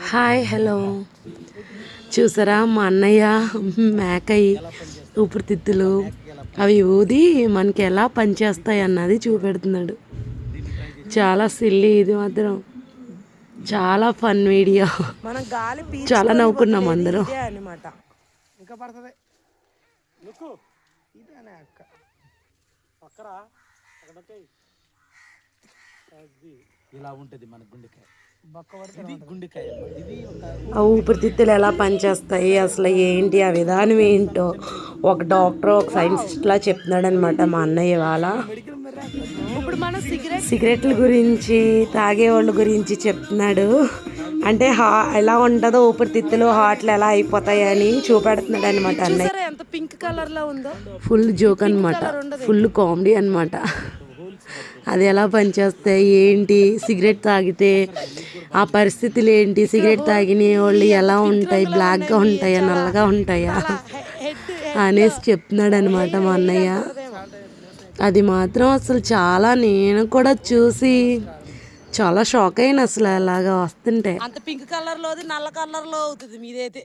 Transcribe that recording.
Hi hello చూసారా మా అన్నయ్య మేకయి ఊపిరితిత్తులు అవి ఊది మనకి ఎలా పనిచేస్తాయి అన్నది చూపెడుతున్నాడు. చాలా సిల్లీ, ఇది మాత్రం చాలా ఫన్ వీడియో. చాలా నవ్వుకున్నాం అందరం. ఇలా ఉంటుంది మన గుండెకాయ. ఆ ఊపిరితిత్తులు ఎలా పనిచేస్తాయి, అసలు ఏంటి, ఆ విధానం ఏంటో ఒక డాక్టర్, ఒక సైంటిస్ట్లా చెప్తున్నాడు అనమాట మా అన్నయ్య. వాళ్ళ ఇప్పుడు మన సిగరెట్ల గురించి, తాగేవాళ్ళ గురించి చెప్తున్నాడు. అంటే ఎలా ఉంటుందో ఊపిరితిత్తులు, హార్ట్లు ఎలా అయిపోతాయి అని చూపెడుతున్నాడు అనమాట అన్నయ్య. ఎంత పింక్ కలర్ లో ఉందో, ఫుల్ జోక్ అనమాట, ఫుల్ కామెడీ అనమాట. అది ఎలా పనిచేస్తాయి ఏంటి, సిగరెట్ తాగితే ఆ పరిస్థితులు ఏంటి, సిగరెట్ తాగిన వాళ్ళు ఎలా ఉంటాయి, బ్లాక్గా ఉంటాయా, నల్లగా ఉంటాయా అనేసి చెప్తున్నాడు అనమాట మా అన్నయ్య. అది మాత్రం అసలు చాలా, నేను కూడా చూసి చాలా షాక్ అయిన, అసలు అలాగా వస్తుంటే. అంత పింక్ కలర్ లోది నల్ల కలర్ లో అవుతుంది మీదైతే.